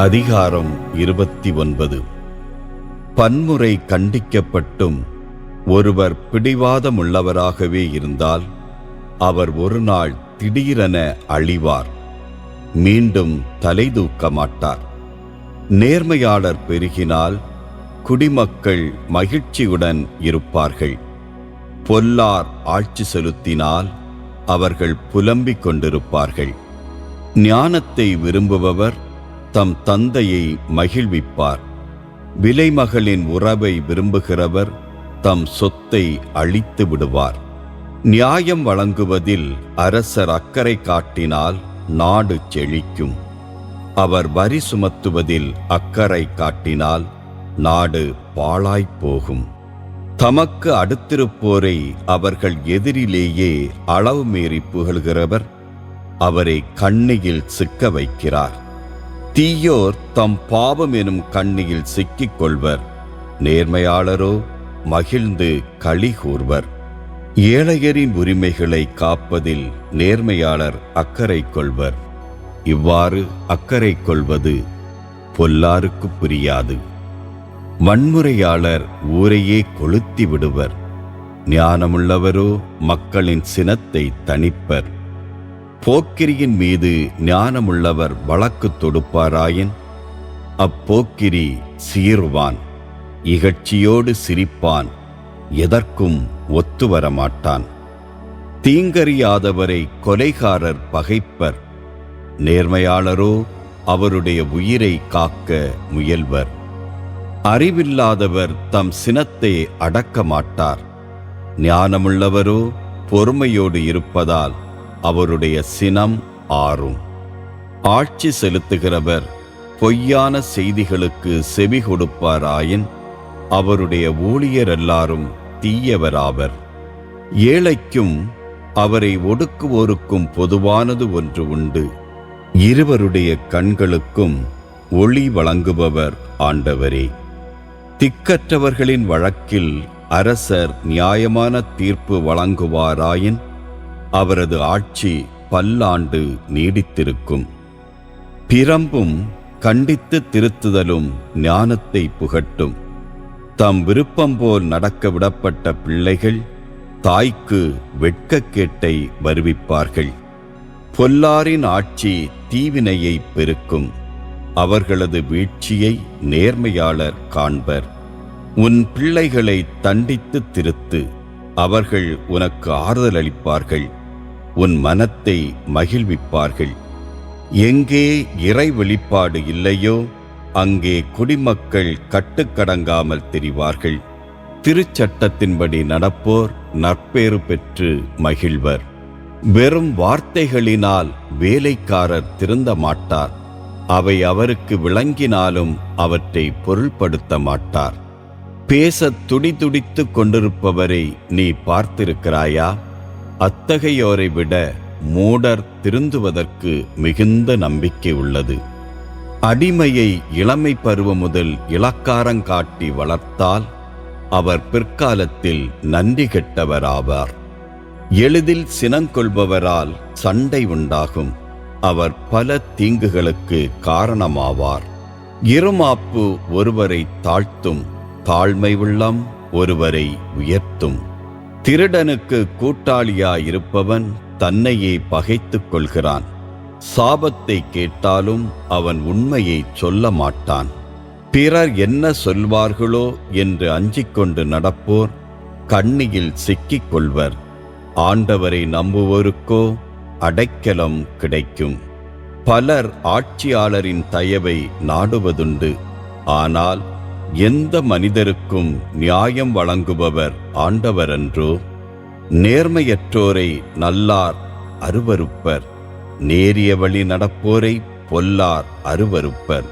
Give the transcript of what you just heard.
அதிகாரம் 29. பன்முறை கண்டிக்கப்பட்டும் ஒருவர் பிடிவாதமுள்ளவராகவே இருந்தால் அவர் ஒரு நாள் திடீரென அழிவார், மீண்டும் தலை தூக்க மாட்டார். நேர்மையாளர் பெருகினால் குடிமக்கள் மகிழ்ச்சியுடன் இருப்பார்கள். பொல்லார் ஆட்சி செலுத்தினால் அவர்கள் புலம்பிக் கொண்டிருப்பார்கள். ஞானத்தை விரும்புபவர் தம் தந்தையை மகிழ்விப்பார். விலைமகளின் உறவை விரும்புகிறவர் தம் சொத்தை அழித்து விடுவார். நியாயம் வழங்குவதில் அரசர் அக்கறை காட்டினால் நாடு செழிக்கும். அவர் வரி சுமத்துவதில் அக்கறை காட்டினால் நாடு பாழாய்ப்போகும். தமக்கு அடுத்திருப்போரை அவர்கள் எதிரிலேயே அளவு மீறி புகழ்கிறவர் அவரை கண்ணியில் சிக்க வைக்கிறார். தீயோர் தம் பாவம் எனும் கண்ணியில் சிக்கிக் கொள்வர், நேர்மையாளரோ மகிழ்ந்து களி கூர்வர். ஏழையரின் உரிமைகளை காப்பதில் நேர்மையாளர் அக்கறை கொள்வர். இவ்வாறு அக்கறை கொள்வது பொல்லாருக்கு புரியாது. வன்முறையாளர் ஊரையே கொளுத்தி விடுவர், ஞானமுள்ளவரோ மக்களின் சினத்தை தணிப்பர். போக்கிரியின் மீது ஞானமுள்ளவர் வழக்கு தொடுப்பாராயின் அப்போக்கிரி சீறுவான், இகழ்ச்சியோடு சிரிப்பான், எதற்கும் ஒத்துவரமாட்டான். தீங்கறியாதவரை கொலைகாரர் பகைப்பர், நேர்மையாளரோ அவருடைய உயிரை காக்க முயல்வர். அறிவில்லாதவர் தம் சினத்தை அடக்க மாட்டார், ஞானமுள்ளவரோ பொறுமையோடு இருப்பதால் அவருடைய சினம் ஆறும். ஆட்சி செலுத்துகிறவர் பொய்யான செய்திகளுக்கு செவி கொடுப்பாராயின் அவருடைய ஊழியர் எல்லாரும் தீயவராவர். ஏழைக்கும் அவரை ஒடுக்குவோருக்கும் பொதுவானது ஒன்று உண்டு, இருவருடைய கண்களுக்கும் ஒளி வழங்குபவர் ஆண்டவரே. திக்கற்றவர்களின் வழக்கில் அரசர் நியாயமான தீர்ப்பு வழங்குவாராயின் அவரது ஆட்சி பல்லாண்டு நீடித்திருக்கும். பிரம்பும் கண்டித்து திருத்துதலும் ஞானத்தை புகட்டும். தம் விருப்பம் போல் நடக்க விடப்பட்ட பிள்ளைகள் தாய்க்கு வெட்கக்கேட்டை வருவிப்பார்கள். பொல்லாரின் ஆட்சி தீவினையை பெருக்கும், அவர்களது வீழ்ச்சியை நேர்மையாளர் காண்பர். உன் பிள்ளைகளை தண்டித்து திருத்து, அவர்கள் உனக்கு ஆறுதல் அளிப்பார்கள், உன் மனத்தை மகிழ்விப்பார்கள். எங்கே இறை வெளிப்பாடு இல்லையோ அங்கே குடிமக்கள் கட்டுக்கடங்காமல் திரிவார்கள். திருச்சட்டத்தின்படி நடப்போர் நற்பேறு பெற்று மகிழ்வர். வெறும் வார்த்தைகளினால் வேலைக்காரர் திருந்த மாட்டார், அவை அவருக்கு விளங்கினாலும் அவற்றை பொருள்படுத்த மாட்டார். பேசத் துடிதுடித்து கொண்டிருப்பவரை நீ பார்த்திருக்கிறாயா? அத்தகையோரை விட மூடர் திருந்துவதற்கு மிகுந்த நம்பிக்கை உள்ளது. அடிமையை இளமை பருவம் முதல் இளக்காரங்காட்டி வளர்த்தால் அவர் பிற்காலத்தில் நன்றி கெட்டவராவார். எளிதில் சினங்கொள்பவரால் சண்டை உண்டாகும், அவர் பல தீங்குகளுக்கு காரணமாவார். இருமாப்பு ஒருவரை தாழ்த்தும், தாழ்மை உள்ளம் ஒருவரை உயர்த்தும். திருடனுக்கு கூட்டாளியாயிருப்பவன் தன்னையே பகைத்துக் கொள்கிறான். சாபத்தை கேட்டாலும் அவன் உண்மையை சொல்ல மாட்டான். பிறர் என்ன சொல்வார்களோ என்று அஞ்சிக் கொண்டு நடப்போர் கண்ணியில் சிக்கிக் கொள்வர். ஆண்டவரை நம்புவோருக்கோ அடைக்கலம் கிடைக்கும். பலர் ஆட்சியாளரின் தயவை நாடுவதுண்டு, ஆனால் எந்த மனிதருக்கும் நியாயம் வழங்குபவர் ஆண்டவரன்றோ? நேர்மையற்றோரை நல்லார் அருவருப்பர், நேரிய வழி நடப்போரை பொல்லார் அருவருப்பர்.